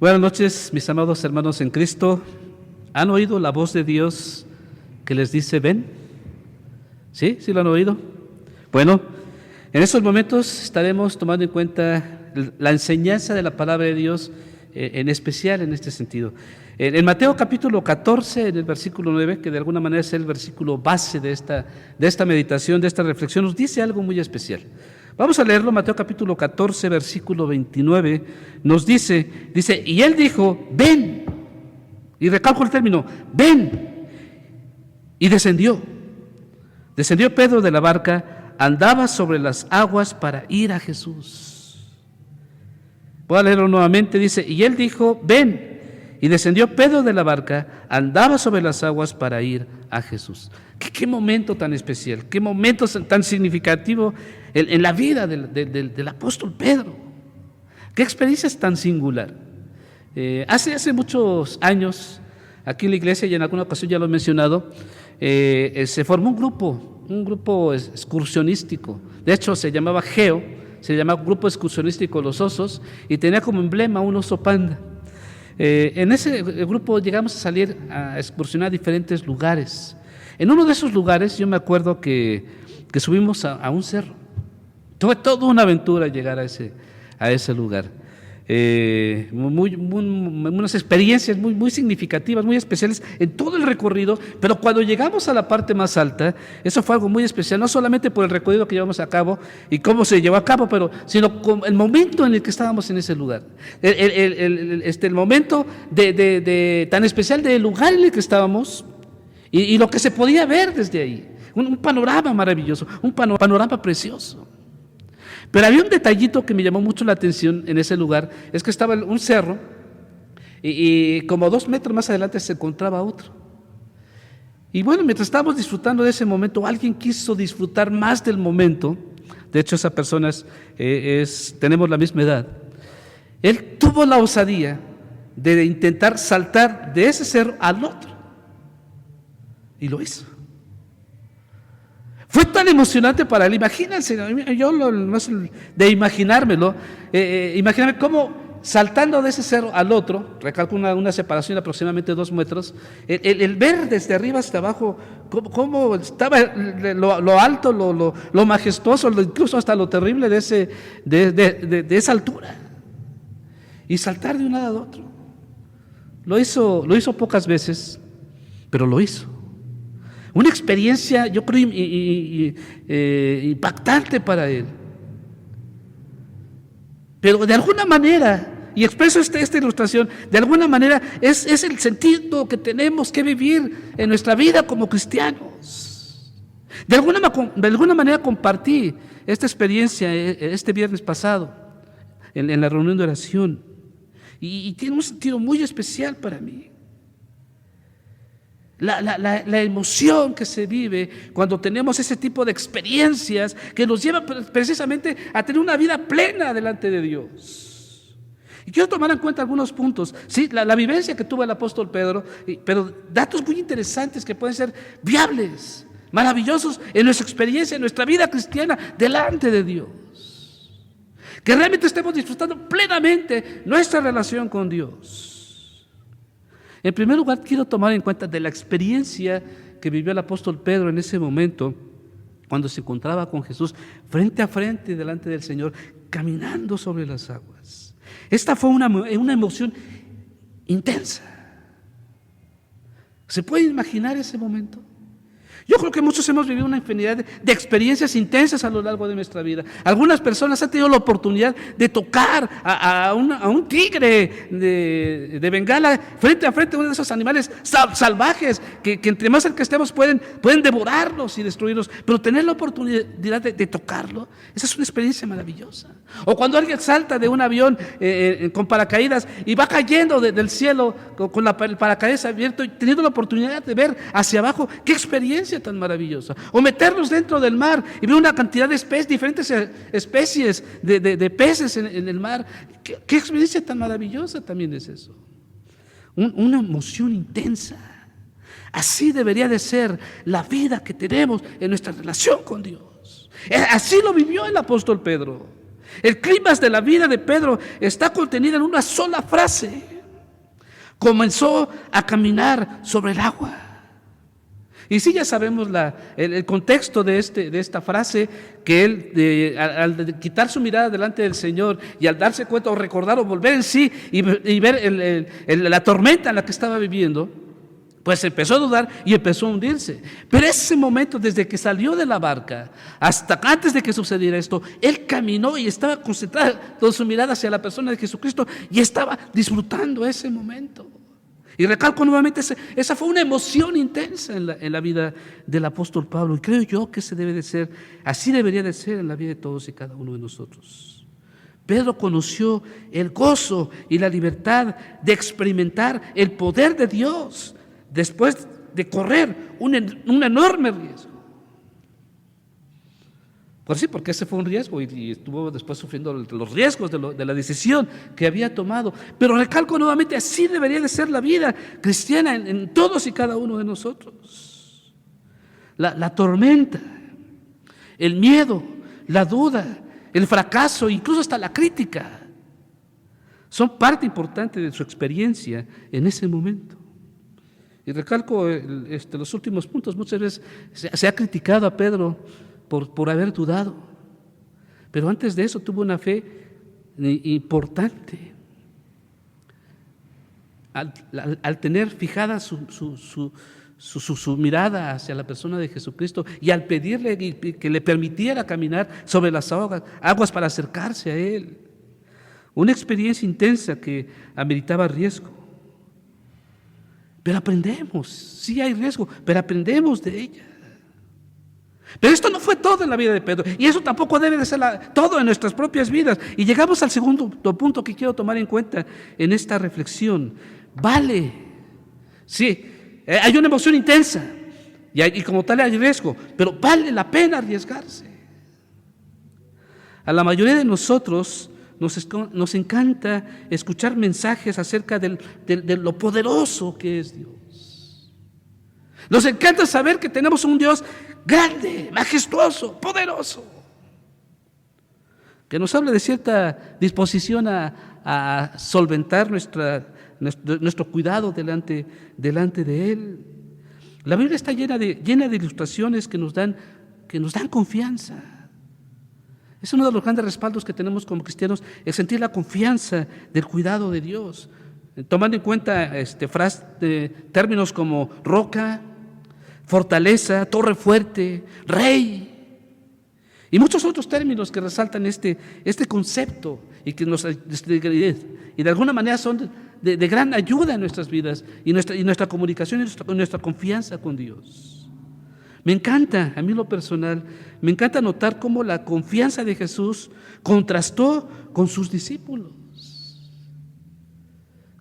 Buenas noches, mis amados hermanos en Cristo. ¿Han oído la voz de Dios que les dice ven? ¿Sí? ¿Sí lo han oído? Bueno, en estos momentos estaremos tomando en cuenta la enseñanza de la palabra de Dios, en especial en este sentido. En Mateo capítulo 14, en el versículo 9, que de alguna manera es el versículo base de esta meditación, de esta reflexión, nos dice algo muy especial. Vamos a leerlo. Mateo capítulo 14, versículo 29, nos dice, y él dijo, ven, y recalco el término, ven, y descendió Pedro de la barca, andaba sobre las aguas para ir a Jesús. Voy a leerlo nuevamente, dice, y él dijo, ven, y descendió Pedro de la barca, andaba sobre las aguas para ir a Jesús. ¿Qué momento tan especial, qué momento tan significativo en la vida del apóstol Pedro? Qué experiencia es tan singular. Hace muchos años, aquí en la iglesia, y en alguna ocasión ya lo he mencionado, se formó un grupo excursionístico. De hecho, se llamaba GEO, se llamaba Grupo Excursionístico Los Osos, y tenía como emblema un oso panda. En ese grupo llegamos a salir a excursionar a diferentes lugares. En uno de esos lugares yo me acuerdo que subimos a un cerro. Fue toda una aventura llegar a ese lugar. Unas experiencias muy significativas, muy especiales en todo el recorrido, pero cuando llegamos a la parte más alta, eso fue algo muy especial, no solamente por el recorrido que llevamos a cabo y cómo se llevó a cabo, sino con el momento en el que estábamos en ese lugar, el momento tan especial del lugar en el que estábamos y lo que se podía ver desde ahí, un panorama maravilloso, un panorama precioso. Pero había un detallito que me llamó mucho la atención en ese lugar, es que estaba un cerro y como 2 metros más adelante se encontraba otro. Y bueno, mientras estábamos disfrutando de ese momento, alguien quiso disfrutar más del momento. De hecho, esa persona tenemos la misma edad. Él tuvo la osadía de intentar saltar de ese cerro al otro. Y lo hizo. Fue tan emocionante para él, imagínense, yo no sé de imaginármelo, imaginarme cómo saltando de ese cerro al otro, recalco una separación de aproximadamente 2 metros, el ver desde arriba hasta abajo cómo estaba lo alto, lo majestuoso, incluso hasta lo terrible de esa altura, y saltar de un lado a otro. Lo hizo pocas veces, pero lo hizo. Una experiencia, yo creo, impactante para él. Pero de alguna manera, y expreso esta ilustración, de alguna manera es el sentido que tenemos que vivir en nuestra vida como cristianos. De alguna manera compartí esta experiencia este viernes pasado en la reunión de oración y tiene un sentido muy especial para mí. La emoción que se vive cuando tenemos ese tipo de experiencias que nos llevan precisamente a tener una vida plena delante de Dios. Y quiero tomar en cuenta algunos puntos. Sí, la vivencia que tuvo el apóstol Pedro, pero datos muy interesantes que pueden ser viables, maravillosos en nuestra experiencia, en nuestra vida cristiana delante de Dios. Que realmente estemos disfrutando plenamente nuestra relación con Dios. En primer lugar, quiero tomar en cuenta de la experiencia que vivió el apóstol Pedro en ese momento, cuando se encontraba con Jesús frente a frente delante del Señor, caminando sobre las aguas. Esta fue una emoción intensa. ¿Se puede imaginar ese momento? Yo creo que muchos hemos vivido una infinidad de experiencias intensas a lo largo de nuestra vida. Algunas personas han tenido la oportunidad de tocar a un tigre de Bengala frente a frente, uno de esos animales salvajes que entre más cerca estemos pueden devorarlos y destruirlos. Pero tener la oportunidad de tocarlo, esa es una experiencia maravillosa. O cuando alguien salta de un avión con paracaídas y va cayendo del cielo con el paracaídas abierto y teniendo la oportunidad de ver hacia abajo, qué experiencia tan maravillosa. O meternos dentro del mar y ver una cantidad de diferentes especies de peces en el mar. ¿Qué experiencia tan maravillosa también es eso? Una emoción intensa. Así debería de ser la vida que tenemos en nuestra relación con Dios. Así lo vivió el apóstol Pedro. El clímax de la vida de Pedro está contenido en una sola frase. Comenzó a caminar sobre el agua. Y sí, ya sabemos el contexto de esta frase, que él, al quitar su mirada delante del Señor y al darse cuenta o recordar o volver en sí y ver la tormenta en la que estaba viviendo, pues empezó a dudar y empezó a hundirse. Pero ese momento, desde que salió de la barca hasta antes de que sucediera esto, él caminó y estaba concentrado con su mirada hacia la persona de Jesucristo y estaba disfrutando ese momento. Y recalco nuevamente, esa fue una emoción intensa en la vida del apóstol Pablo. Y creo yo que así debería de ser en la vida de todos y cada uno de nosotros. Pedro conoció el gozo y la libertad de experimentar el poder de Dios después de correr un enorme riesgo. Pues sí, porque ese fue un riesgo y estuvo después sufriendo los riesgos de la decisión que había tomado. Pero recalco nuevamente, así debería de ser la vida cristiana en todos y cada uno de nosotros. La tormenta, el miedo, la duda, el fracaso, incluso hasta la crítica, son parte importante de su experiencia en ese momento. Y recalco los últimos puntos. Muchas veces se ha criticado a Pedro por haber dudado, pero antes de eso tuvo una fe importante. Al tener fijada su mirada hacia la persona de Jesucristo y al pedirle que le permitiera caminar sobre las aguas para acercarse a Él, una experiencia intensa que ameritaba riesgo. Pero aprendemos, sí hay riesgo, pero aprendemos de ella. Pero esto no fue todo en la vida de Pedro, y eso tampoco debe de ser todo en nuestras propias vidas. Y llegamos al segundo punto que quiero tomar en cuenta en esta reflexión. Vale, sí, hay una emoción intensa y como tal hay riesgo, pero vale la pena arriesgarse. A la mayoría de nosotros nos encanta escuchar mensajes acerca de lo poderoso que es Dios. Nos encanta saber que tenemos un Dios grande, majestuoso, poderoso, que nos habla de cierta disposición a solventar nuestro cuidado delante de Él. La Biblia está llena de ilustraciones que nos dan confianza. Es uno de los grandes respaldos que tenemos como cristianos, el sentir la confianza del cuidado de Dios, tomando en cuenta términos como roca, fortaleza, torre fuerte, rey, y muchos otros términos que resaltan este concepto y que y de alguna manera son de gran ayuda en nuestras vidas y nuestra comunicación y nuestra confianza con Dios. Me encanta, a mí lo personal, me encanta notar cómo la confianza de Jesús contrastó con sus discípulos.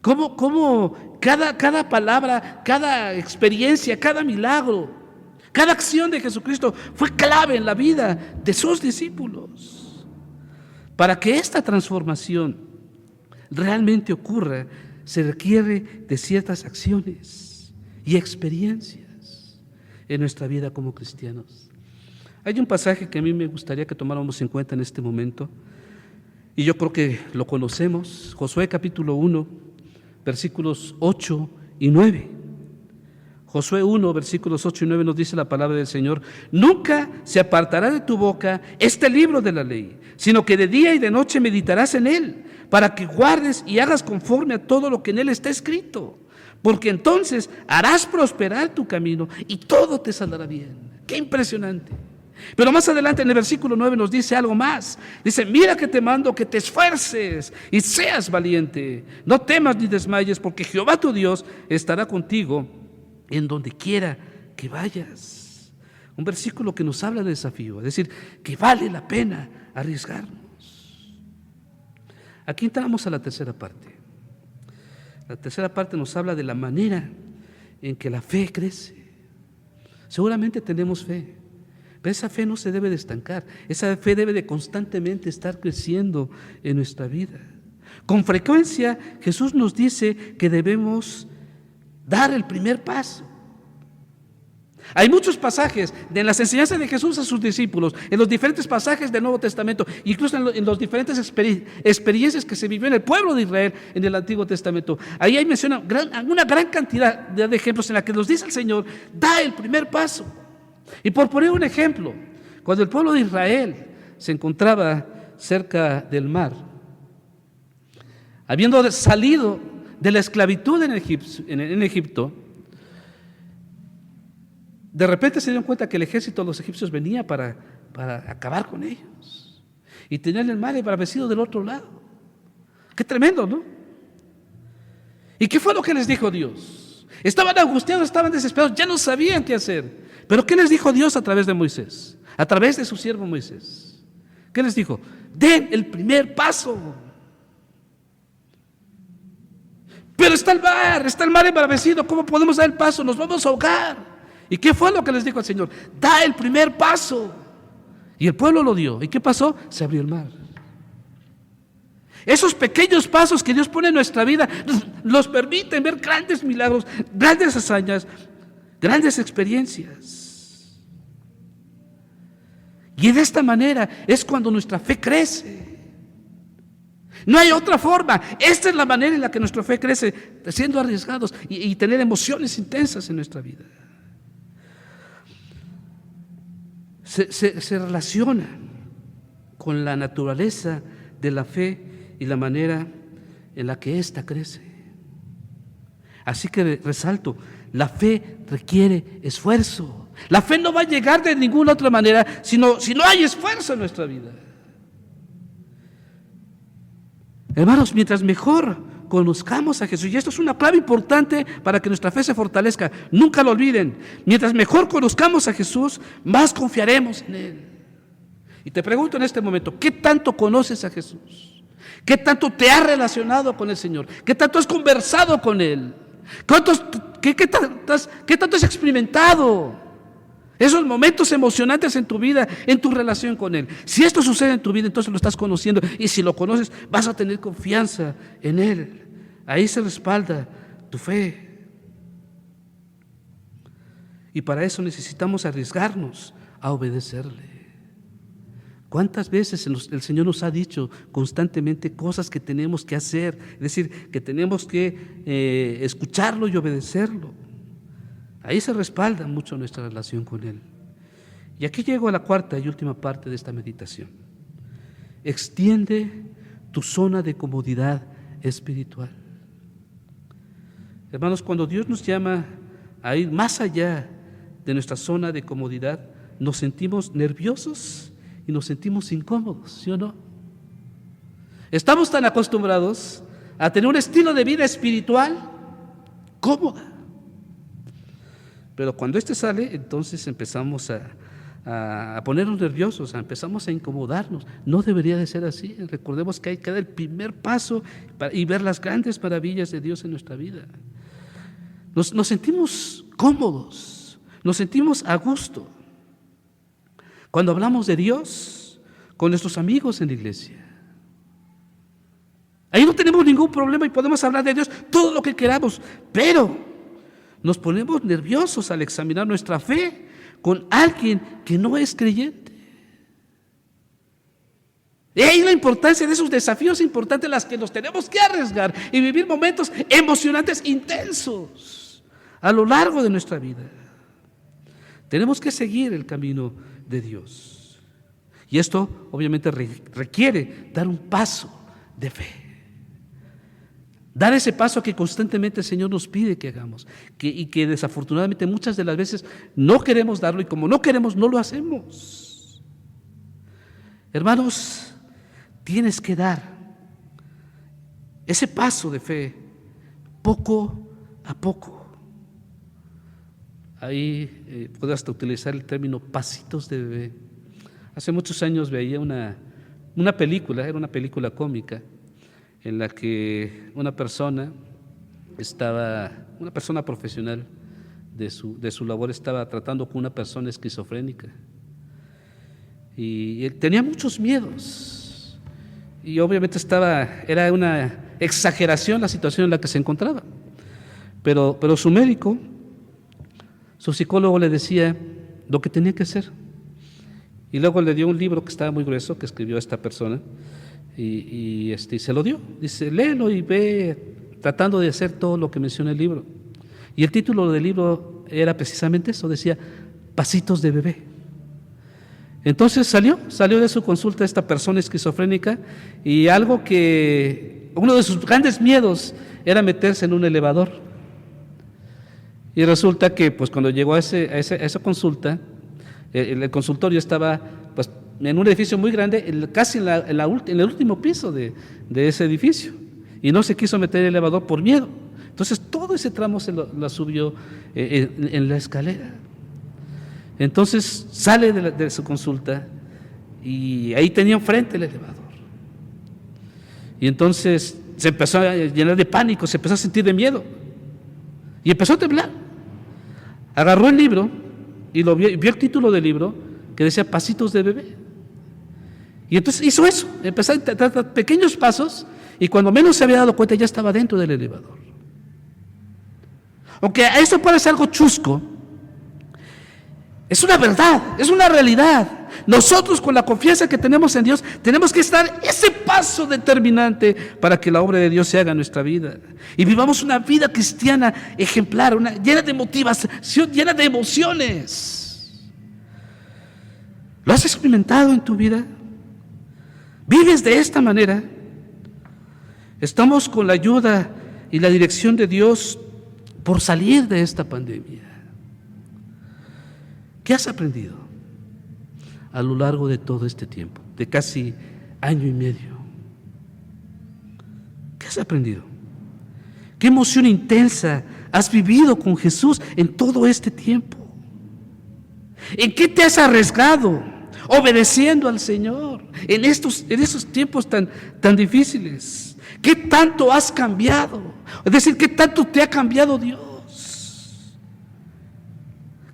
Cómo cada palabra, cada experiencia, cada milagro, cada acción de Jesucristo fue clave en la vida de sus discípulos. Para que esta transformación realmente ocurra, se requiere de ciertas acciones y experiencias en nuestra vida como cristianos. Hay un pasaje que a mí me gustaría que tomáramos en cuenta en este momento, y yo creo que lo conocemos, Josué capítulo 1, versículos 8 y 9. Josué 1, versículos 8 y 9 nos dice la palabra del Señor: nunca se apartará de tu boca este libro de la ley, sino que de día y de noche meditarás en él, para que guardes y hagas conforme a todo lo que en él está escrito, porque entonces harás prosperar tu camino y todo te saldrá bien. ¡Qué impresionante! Pero más adelante en el versículo 9 nos dice algo más. Dice: mira que te mando que te esfuerces y seas valiente. No temas ni desmayes, porque Jehová tu Dios estará contigo en donde quiera que vayas. Un versículo que nos habla de desafío, es decir, que vale la pena arriesgarnos. Aquí entramos a la tercera parte. La tercera parte nos habla de la manera en que la fe crece. Seguramente tenemos fe, pero esa fe no se debe de estancar. Esa fe debe de constantemente estar creciendo en nuestra vida. Con frecuencia Jesús nos dice que debemos dar el primer paso. Hay muchos pasajes de las enseñanzas de Jesús a sus discípulos, en los diferentes pasajes del Nuevo Testamento, incluso en los diferentes experiencias que se vivió en el pueblo de Israel en el Antiguo Testamento. Ahí hay menciona una gran cantidad de ejemplos en la que nos dice el Señor, da el primer paso. Y por poner un ejemplo, cuando el pueblo de Israel se encontraba cerca del mar, habiendo salido de la esclavitud en Egipto, de repente se dieron cuenta que el ejército de los egipcios venía para acabar con ellos. Y tenían el mar embravecido del otro lado. Qué tremendo, ¿no? ¿Y qué fue lo que les dijo Dios? Estaban angustiados, estaban desesperados, ya no sabían qué hacer. Pero ¿qué les dijo Dios a través de Moisés? A través de su siervo Moisés. ¿Qué les dijo? Den el primer paso. Pero está el mar embravecido, ¿cómo podemos dar el paso? Nos vamos a ahogar. ¿Y qué fue lo que les dijo el Señor? Da el primer paso. Y el pueblo lo dio. ¿Y qué pasó? Se abrió el mar. Esos pequeños pasos que Dios pone en nuestra vida nos permiten ver grandes milagros, grandes hazañas, grandes experiencias. Y de esta manera es cuando nuestra fe crece. No hay otra forma. Esta es la manera en la que nuestra fe crece, siendo arriesgados y tener emociones intensas en nuestra vida. Se relaciona con la naturaleza de la fe y la manera en la que ésta crece. Así que resalto, la fe requiere esfuerzo. La fe no va a llegar de ninguna otra manera si no hay esfuerzo en nuestra vida. Hermanos, mientras mejor conozcamos a Jesús, y esto es una clave importante para que nuestra fe se fortalezca, nunca lo olviden, mientras mejor conozcamos a Jesús, más confiaremos en Él. Y te pregunto en este momento, ¿qué tanto conoces a Jesús? ¿Qué tanto te has relacionado con el Señor? ¿Qué tanto has conversado con Él? ¿Qué tanto has experimentado esos momentos emocionantes en tu vida, en tu relación con Él? Si esto sucede en tu vida, entonces lo estás conociendo, y si lo conoces, vas a tener confianza en Él. Ahí se respalda tu fe. Y para eso necesitamos arriesgarnos a obedecerle. ¿Cuántas veces el Señor nos ha dicho constantemente cosas que tenemos que hacer? Es decir, que tenemos que escucharlo y obedecerlo. Ahí se respalda mucho nuestra relación con Él. Y aquí llego a la cuarta y última parte de esta meditación. Extiende tu zona de comodidad espiritual. Hermanos, cuando Dios nos llama a ir más allá de nuestra zona de comodidad, nos sentimos nerviosos y nos sentimos incómodos, ¿sí o no? Estamos tan acostumbrados a tener un estilo de vida espiritual cómoda. Pero cuando este sale, entonces empezamos a ponernos nerviosos, empezamos a incomodarnos. No debería de ser así. Recordemos que hay que dar el primer paso y ver las grandes maravillas de Dios en nuestra vida. Nos sentimos cómodos, nos sentimos a gusto cuando hablamos de Dios con nuestros amigos en la iglesia. Ahí no tenemos ningún problema y podemos hablar de Dios todo lo que queramos, pero nos ponemos nerviosos al examinar nuestra fe con alguien que no es creyente. Y ahí la importancia de esos desafíos importantes en las que nos tenemos que arriesgar y vivir momentos emocionantes, intensos a lo largo de nuestra vida. Tenemos que seguir el camino de Dios. Y esto obviamente requiere dar un paso de fe. Dar ese paso que constantemente el Señor nos pide que hagamos, y que desafortunadamente muchas de las veces no queremos darlo, y como no queremos, no lo hacemos. Hermanos, tienes que dar ese paso de fe poco a poco. Ahí puedo hasta utilizar el término pasitos de bebé. Hace muchos años veía una película, era una película cómica, en la que una persona profesional de su labor estaba tratando con una persona esquizofrénica. Y él tenía muchos miedos. Y obviamente era una exageración la situación en la que se encontraba. Pero su médico Su psicólogo le decía lo que tenía que hacer. Y luego le dio un libro que estaba muy grueso, que escribió esta persona, y se lo dio. Dice, léelo y ve tratando de hacer todo lo que menciona el libro. Y el título del libro era precisamente eso, decía, Pasitos de bebé. Entonces salió de su consulta esta persona esquizofrénica, y uno de sus grandes miedos era meterse en un elevador. Y resulta que pues cuando llegó a esa consulta, el consultorio estaba pues en un edificio muy grande, casi en el último piso de ese edificio, y no se quiso meter en el elevador por miedo. Entonces todo ese tramo la subió en la escalera. Entonces sale de su consulta y ahí tenía enfrente el elevador. Y entonces se empezó a llenar de pánico, se empezó a sentir de miedo y empezó a temblar. Agarró el libro y vio el título del libro que decía Pasitos de bebé. Y entonces hizo eso, empezó a dar pequeños pasos, y cuando menos se había dado cuenta ya estaba dentro del elevador. Aunque a esto parece algo chusco, es una verdad, es una realidad. Nosotros, con la confianza que tenemos en Dios, tenemos que estar ese paso determinante para que la obra de Dios se haga en nuestra vida y vivamos una vida cristiana ejemplar, llena de motivación, llena de emociones. ¿Lo has experimentado en tu vida? ¿Vives de esta manera? Estamos con la ayuda y la dirección de Dios por salir de esta pandemia. ¿Qué has aprendido a lo largo de todo este tiempo, de casi año y medio? ¿Qué has aprendido? ¿Qué emoción intensa has vivido con Jesús en todo este tiempo? ¿En qué te has arriesgado obedeciendo al Señor en esos tiempos tan difíciles? ¿Qué tanto has cambiado? Es decir, ¿qué tanto te ha cambiado Dios?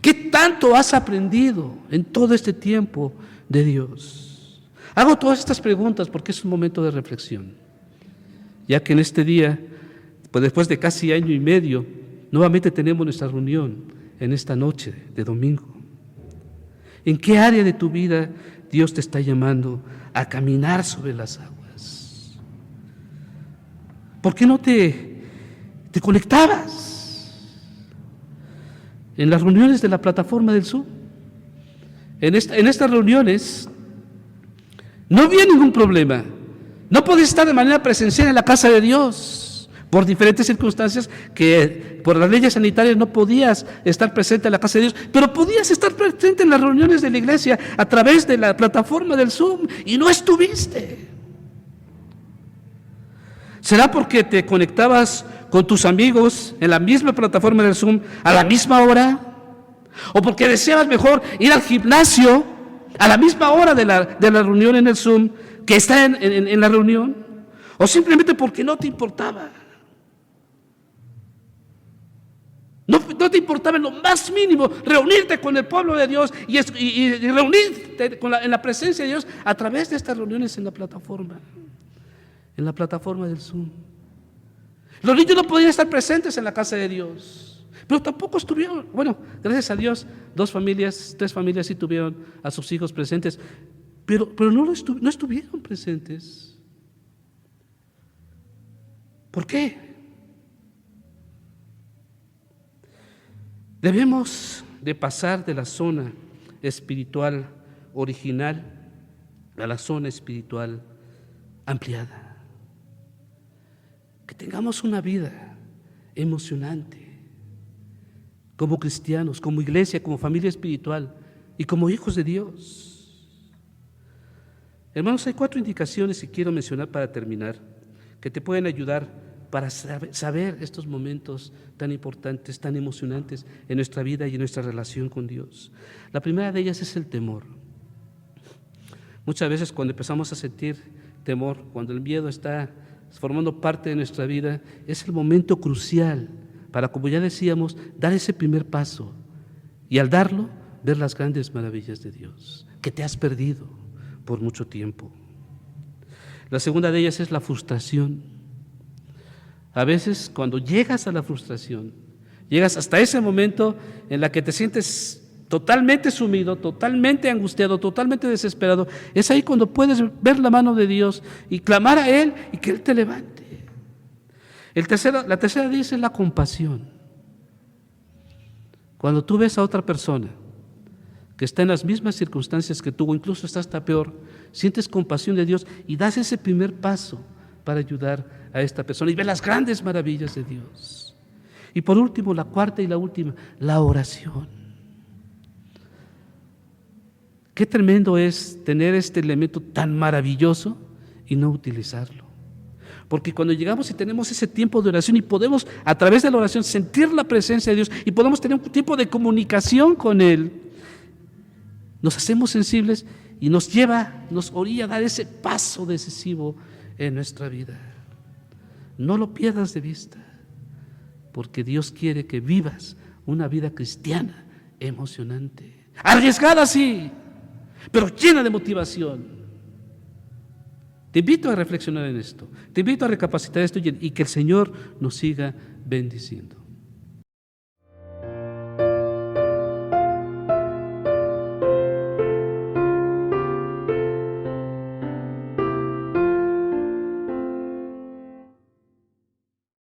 ¿Qué tanto has aprendido en todo este tiempo de Dios? Hago todas estas preguntas porque es un momento de reflexión, ya que en este día, pues después de casi año y medio, nuevamente tenemos nuestra reunión en esta noche de domingo. ¿En qué área de tu vida Dios te está llamando a caminar sobre las aguas? ¿Por qué no te conectabas en las reuniones de la plataforma del Zoom? En estas reuniones no había ningún problema. No podías estar de manera presencial en la casa de Dios por diferentes circunstancias, que por las leyes sanitarias no podías estar presente en la casa de Dios, pero podías estar presente en las reuniones de la iglesia a través de la plataforma del Zoom, y no estuviste. ¿Será porque te conectabas con tus amigos en la misma plataforma del Zoom a la misma hora? ¿O porque deseabas mejor ir al gimnasio a la misma hora de la reunión en el Zoom que está en la reunión? ¿O simplemente porque no te importaba? No te importaba en lo más mínimo reunirte con el pueblo de Dios y reunirte en la presencia de Dios a través de estas reuniones en la plataforma del Zoom. Los niños no podían estar presentes en la casa de Dios, pero tampoco estuvieron. Bueno, gracias a Dios, 3 familias sí tuvieron a sus hijos presentes, pero no estuvieron presentes. ¿Por qué? Debemos de pasar de la zona espiritual original a la zona espiritual ampliada. Que tengamos una vida emocionante como cristianos, como iglesia, como familia espiritual y como hijos de Dios. Hermanos, hay 4 indicaciones que quiero mencionar para terminar, que te pueden ayudar para saber estos momentos tan importantes, tan emocionantes en nuestra vida y en nuestra relación con Dios. La primera de ellas es el temor. Muchas veces cuando empezamos a sentir temor, cuando el miedo está formando parte de nuestra vida, es el momento crucial para, como ya decíamos, dar ese primer paso, y al darlo, ver las grandes maravillas de Dios que te has perdido por mucho tiempo. La segunda de ellas es la frustración. A veces, cuando llegas a la frustración, Llegas hasta ese momento en la que te sientes totalmente sumido, totalmente angustiado, totalmente desesperado. Es ahí cuando puedes ver la mano de Dios y clamar a Él y que Él te levante. La tercera dice la compasión. Cuando tú ves a otra persona que está en las mismas circunstancias que tú, o incluso está hasta peor, sientes compasión de Dios y das ese primer paso para ayudar a esta persona y ves las grandes maravillas de Dios. Y por último, la cuarta y la última, la oración. Qué tremendo es tener este elemento tan maravilloso y no utilizarlo. Porque cuando llegamos y tenemos ese tiempo de oración y podemos a través de la oración sentir la presencia de Dios y podemos tener un tiempo de comunicación con Él, nos hacemos sensibles y nos orilla a dar ese paso decisivo en nuestra vida. No lo pierdas de vista, porque Dios quiere que vivas una vida cristiana emocionante, arriesgada sí, pero llena de motivación. Te invito a reflexionar en esto, te invito a recapacitar esto y que el Señor nos siga bendiciendo.